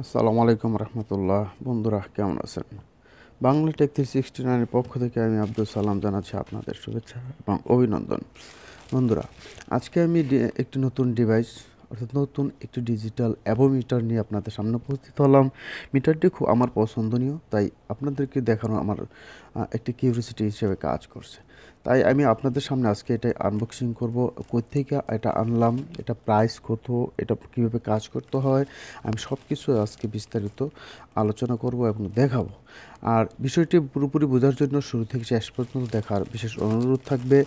আসসালামু আলাইকুম রহমতুল্লাহ। বন্ধুরা কেমন আছেন? বাংলা টেক 369 এর পক্ষ থেকে আমি আব্দুল সালাম জানাচ্ছি আপনাদের শুভেচ্ছা এবং অভিনন্দন। বন্ধুরা, আজকে আমি একটি নতুন ডিভাইস অর্থাৎ নতুন একটি ডিজিটাল অ্যাবোমিটার নিয়ে আপনাদের সামনে উপস্থিত হলাম। মিটারটি খুব আমার পছন্দনীয়, তাই আপনাদেরকে দেখানো আমার একটি কিউরিওসিটি হিসেবে কাজ করছে। তাই আমি আপনাদের সামনে আজকে এটা আনবক্সিং করব। কোত্থেকে এটা আনলাম, এটা প্রাইস কত, এটা কীভাবে কাজ করতে হয়, আমি সব কিছু আজকে বিস্তারিত আলোচনা করব এবং দেখাবো। আর বিষয়টি পুরোপুরি বোঝার জন্য শুরু থেকে শেষ পর্যন্ত দেখার বিশেষ অনুরোধ থাকবে।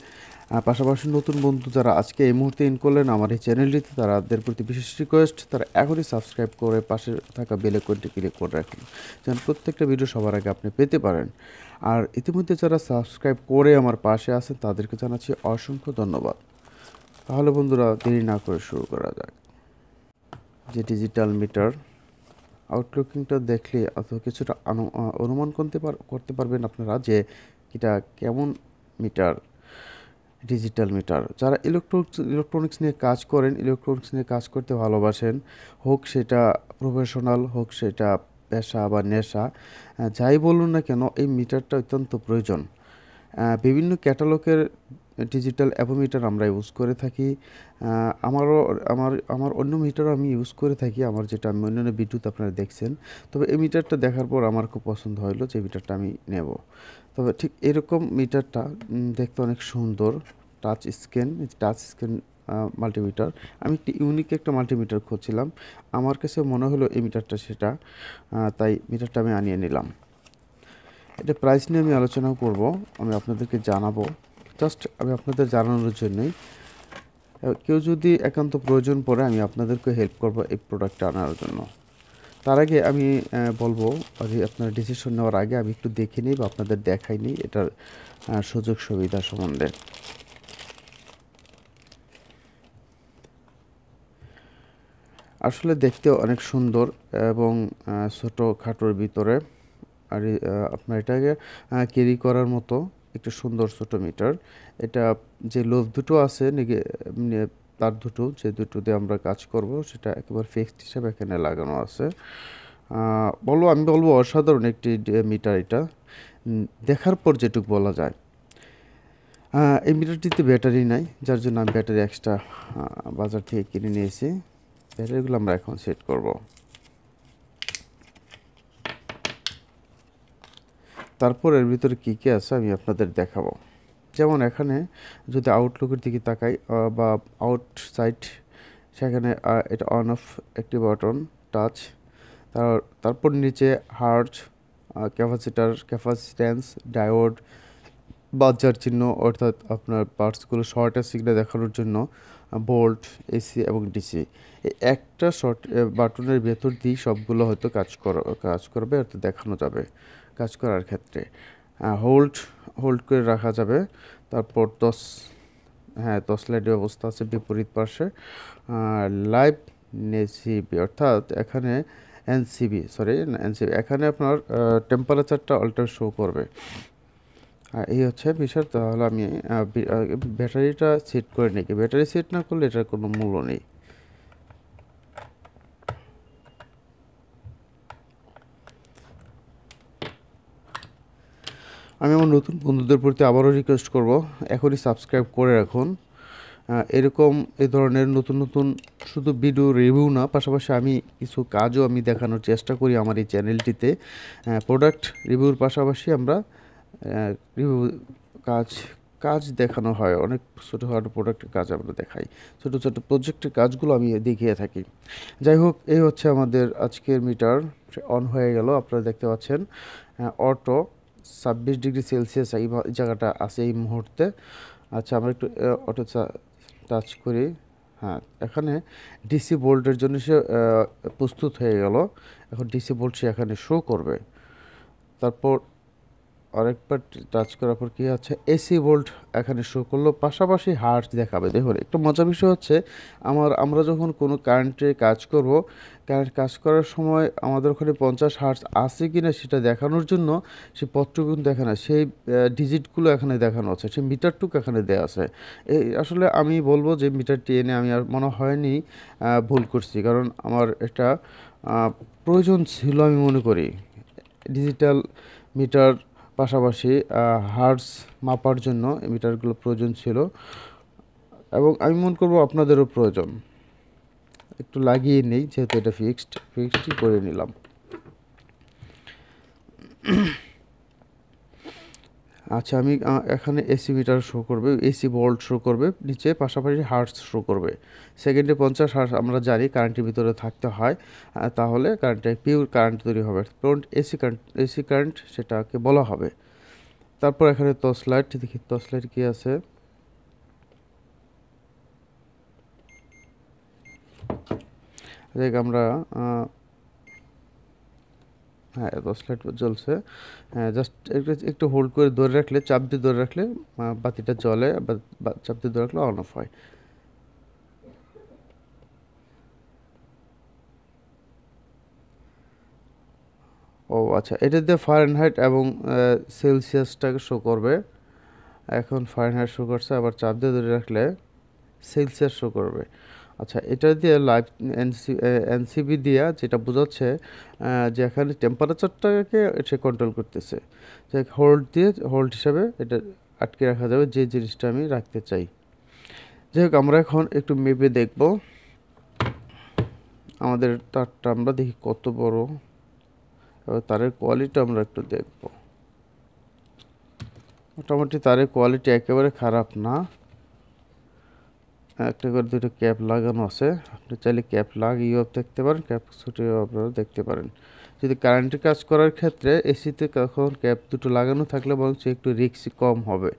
পাশাপাশি নতুন বন্ধু যারা আজকে এই মুহূর্তে ইন করলেন আমার এই চ্যানেলটিতে, তাদের প্রতি বিশেষ রিকোয়েস্ট তারা এখনই সাবস্ক্রাইব করে পাশে থাকা বেল আইকনটি ক্লিক করে রাখুন, যেন প্রত্যেকটা ভিডিও সবার আগে আপনি পেতে পারেন। আর ইতিমধ্যে যারা সাবস্ক্রাইব করে আমার পাশে আছেন তাদেরকে জানাচ্ছি অসংখ্য ধন্যবাদ। তাহলে বন্ধুরা, দেরি না করে শুরু করা যাক। যে ডিজিটাল মিটার আউটলুকিংটা দেখলে অথবা কিছুটা অনুমান করতে পারবেন আপনারা যে এটা কেমন মিটার। ডিজিটাল মিটার যারা ইলেকট্রনিক্স নিয়ে কাজ করেন, ইলেকট্রনিক্স নিয়ে কাজ করতে ভালোবাসেন, হোক সেটা প্রফেশনাল, হোক সেটা পেশা বা নেশা, যাই বলুন না কেন এই মিটারটা অত্যন্ত প্রয়োজন। বিভিন্ন ক্যাটালগের ডিজিটাল অ্যাভোমিটার আমরা ইউজ করে থাকি। আমারও আমার অন্য মিটারও আমি ইউজ করে থাকি, আমার যেটা আমি অন্যান্য ভিডিওতে আপনারা দেখছেন। তবে এই মিটারটা দেখার পর আমার খুব পছন্দ হলো যে মিটারটা আমি নেব। তবে ঠিক এরকম মিটারটা দেখতে অনেক সুন্দর। Touch screen multimeter. আমি একটি ইউনিক একটা মাল্টিমিটার খুঁজছিলাম, আমার কাছে মনে হলো এই মিটারটা সেটা, তাই মিটারটা আমি আনিয়ে নিলাম। এটা প্রাইস নিয়ে আমি আলোচনাও করব, আমি আপনাদেরকে জানাবো। জাস্ট আমি আপনাদের জানানোর জন্যই, কেউ যদি একান্ত প্রয়োজন পড়ে আমি আপনাদেরকে হেল্প করব এই প্রোডাক্টটা আনার জন্য। তার আগে আমি বলবো যে আপনার ডিসিশন নেওয়ার আগে আমি একটু দেখে নিই বা আপনাদের দেখাই নিই এটার সুযোগ সুবিধা সম্বন্ধে। আসলে দেখতে অনেক সুন্দর এবং ছোটোখাটোর ভিতরে। আর আপনার এটাকে ক্যারি করার মতো একটু সুন্দর ছোটো মিটার। এটা যে লোভ দুটো আছে তার দুটো, যে দুটো দিয়ে আমরা কাজ করব সেটা একেবারে ফিক্সড হিসেবে এখানে লাগানো আছে। আমি বলবো অসাধারণ একটি মিটার এটা, দেখার পর যেটুকু বলা যায়। এই মিটারটিতে ব্যাটারি নাই, যার জন্য আমি ব্যাটারি এক্সট্রা বাজার থেকে কিনে নিয়েছি। ব্যাটারিগুলো আমরা এখন সেট করব। তারপর এর ভিতরে কী কী আছে আমি আপনাদের দেখাবো। যেমন এখানে যদি আউটলুকের দিকে তাকাই বা আউটসাইড, সেখানে এটা অন অফ একটি বাটন টাচ। তারপর নিচে হার্জ, ক্যাপাসিট্যান্স, ডায়োড, বাজার চিহ্ন অর্থাৎ আপনার পার্টসগুলো শর্টের সিগন্যাল দেখানোর জন্য, ভোল্ট, এসি এবং ডিসি। এই একটা শর্ট বাটনের ভেতর দিয়ে সবগুলো হয়তো কাজ করবে, অর্থাৎ দেখানো যাবে কাজ করার ক্ষেত্রে। হোল্ড হোল্ড করে রাখা যাবে। তারপর 10 লাইটের ব্যবস্থা আছে বিপরীত পাশে। লাইভ নেসিবি অর্থাৎ এখানে এনসিবি এখানে আপনার টেম্পারেচারটা অল্টার শো করবে। এই হচ্ছে বিষয়। তাহলে আমি ব্যাটারিটা সেট করে নিই। ব্যাটারি সেট না করলে এটার কোনো মূল্য নেই। আমি আমার নতুন বন্ধুদের প্রতি আবারও রিকোয়েস্ট করব, এখনই সাবস্ক্রাইব করে রাখুন। এরকম এই ধরনের নতুন নতুন শুধু ভিডিও রিভিউ না, পাশাপাশি আমি কিছু কাজও আমি দেখানোর চেষ্টা করি আমার এই চ্যানেলটিতে। প্রোডাক্ট রিভিউর পাশাপাশি আমরা রিভিউ কাজ কাজ দেখানো হয়, অনেক ছোটোখাটো প্রোডাক্টের কাজ আমরা দেখাই, ছোটো ছোটো প্রজেক্টের কাজগুলো আমি দেখিয়ে থাকি। যাই হোক, এই হচ্ছে আমাদের আজকের মিটার। অন হয়ে গেল, আপনারা দেখতে পাচ্ছেন অটো 26 ডিগ্রি সেলসিয়াস এই জায়গাটা আছে এই মুহূর্তে। আচ্ছা, আমরা একটু অটো টাচ করি। হ্যাঁ, এখানে ডিসি ভোল্টের জন্য সে প্রস্তুত হয়ে গেল। এখন ডিসি ভোল্ট সে এখানে শো করবে। তারপর আরেকবার টাচ করার পর কি আছে, এসি ভোল্ট এখানে শো করলো, পাশাপাশি হার্টজ দেখাবে। দেখুন একটু মজার বিষয় হচ্ছে, আমরা যখন কোনো কারেন্টে কাজ করব, কারেন্ট কাজ করার সময় আমাদের ওখানে 50 হার্টজ আছে কি না সেটা দেখানোর জন্য সেই পথটুকু দেখে না, সেই ডিজিটগুলো এখানে দেখানো আছে, সেই মিটারটুকু এখানে দেওয়া আছে। এই আসলে আমি বলবো যে মিটারটি এনে আমি আর মনে হয়নি ভুল করছি, কারণ আমার এটা প্রয়োজন ছিল আমি মনে করি। ডিজিটাল মিটার পাশাপাশি হার্টজ মাপার জন্য এই মিটারগুলো প্রয়োজন ছিল, এবং আমি মনে করবো আপনাদেরও প্রয়োজন। একটু লাগিয়ে নেই, যেহেতু এটা ফিক্সডই করে নিলাম। আচ্ছা, আমি এখানে এসি মিটার শো করবে, এসি ভোল্ট শো করবে নিচে, পাশাপাশি হার্টজ শো করবে। সেকেন্ডে 50 হার্টজ আমরা জানি কারেন্টের ভিতরে থাকতে হয়, তাহলে কারেন্টে পিওর কারেন্ট তৈরি হবে, এসি কারেন্ট সেটাকে বলা হবে। তারপর এখানে টর্চ লাইট, দেখি টর্চ লাইট কি আছে। দেখ আমরা হ্যাঁ টর্চ লাইট জ্বলছে। হ্যাঁ, জাস্ট একটু হোল্ড করে ধরে রাখলে, চাপ দিয়ে ধরে রাখলে বাতিটা জ্বলে, বা চাপ দিয়ে ধরে রাখলে অন অফ হয়। ও আচ্ছা, এটা দিয়ে ফারেনহাইট এবং সেলসিয়াসটাকে শো করবে। এখন ফারেনহাইট শো করছে, আবার চাপ দিয়ে ধরে রাখলে সেলসিয়াস শো করবে। আচ্ছা, এটা দিয়ে লাইভ এনসিবি দিয়া যেটা বোঝাচ্ছে যে এখানে টেম্পারেচারটাকে সে কন্ট্রোল করতেছে, যে হোল্ড হিসাবে এটা আটকে রাখা যাবে, যে জিনিসটা আমি রাখতে চাই। যাই হোক, আমরা এখন একটু মেপে দেখব আমাদের তারটা, আমরা দেখি কত বড়, তারের কোয়ালিটি আমরা একটু দেখব। মোটামুটি তারের কোয়ালিটি একেবারে খারাপ না, একটা করে দুটো ক্যাপ লাগানো আছে, আপনি চাইলে ক্যাপ লাগিয়েও দেখতে পারেন, ক্যাপ ছুটিয়েও আপনারা দেখতে পারেন। যদি কারেন্টের কাজ করার ক্ষেত্রে এসিতে কখন ক্যাপ দুটো লাগানো থাকলে বরঞ্চ একটু রিস্ক কম হবে,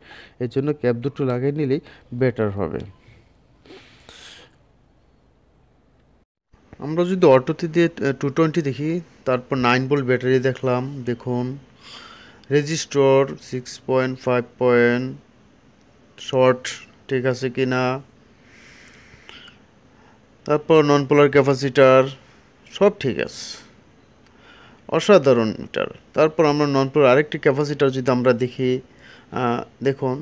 এর জন্য ক্যাপ দুটো লাগিয়ে নিলেই বেটার হবে। আমরা যদি অটোতে দিয়ে 220 দেখি, তারপর 9 ভোল্ট ব্যাটারি দেখলাম, দেখুন রেজিস্টর 6.5 পয়েন্ট শর্ট ঠিক আছে কি না, তারপর নন পোলার ক্যাপাসিটার সব ঠিক আছে, অসাধারণ মিটার। তারপর আমরা নন পোলার আরেকটি ক্যাপাসিটার যদি আমরা দেখি, দেখুন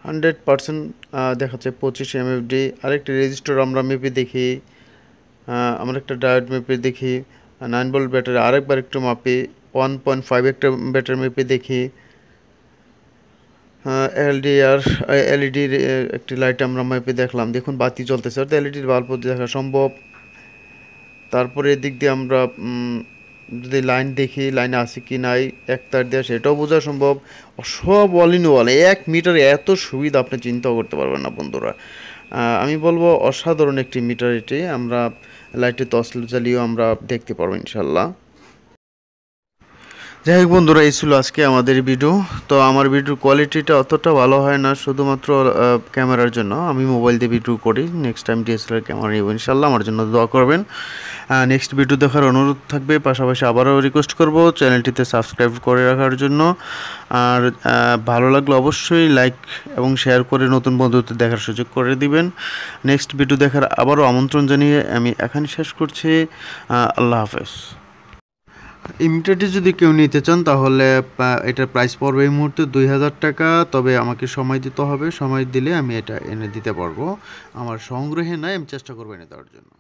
100% দেখাচ্ছে 25 MFD। আরেকটি রেজিস্টর আমরা মেপে দেখি, আমরা একটা ডায়োড মেপে দেখি, 9 ভোল্ট ব্যাটারি আরেকবার একটু মাপি, 1.5 একটা ব্যাটারি মেপে দেখি, এলইডির একটি লাইট আমরা মেপে দেখলাম, দেখুন বাতি জ্বলতেছে, অর্থাৎ এলইডির বাল্ব দেখা সম্ভব। তারপরে এদিক দিয়ে আমরা যদি লাইন দেখি, লাইনে আছে কি নাই, এক তার দেওয়া সেটাও বোঝা সম্ভব। সব অল ইন অল, 1 মিটার এত সুবিধা আপনি চিন্তাও করতে পারবেন না বন্ধুরা। আমি বলবো অসাধারণ একটি মিটার এটি, আমরা লাইটে টর্চ জ্বালিয়েও আমরা দেখতে পারবো ইনশাল্লাহ। যাই হোক বন্ধুরা, এই ছিল আজকে আমাদের ভিডিও। তো আমার ভিডিওর কোয়ালিটিটা অতটা ভালো হয় না, শুধুমাত্র ক্যামেরার জন্য। আমি মোবাইল দিয়ে ভিডিও করি, নেক্সট টাইম ডিএসএলআর ক্যামেরা নেব ইনশাল্লাহ, আমার জন্য দোয়া করবেন। নেক্সট ভিডিও দেখার অনুরোধ থাকবে, পাশাপাশি আবারও রিকোয়েস্ট করব চ্যানেলটিতে সাবস্ক্রাইব করে রাখার জন্য। আর ভালো লাগলে অবশ্যই লাইক এবং শেয়ার করে নতুন বন্ধুদের দেখার সুযোগ করে দিবেন। নেক্সট ভিডিও দেখার আবারও আমন্ত্রণ জানিয়ে আমি এখানে শেষ করছি। আল্লাহ হাফেজ। এই মিটারটি যদি কেউ নিতে চান তাহলে এটার প্রাইস পড়বে এই মুহূর্তে 2000 টাকা। তবে আমাকে সময় দিতে হবে, সময় দিলে আমি এটা এনে দিতে পারবো। আমার সংগ্রহে নাই, আমি চেষ্টা করবো এনে দেওয়ার জন্য।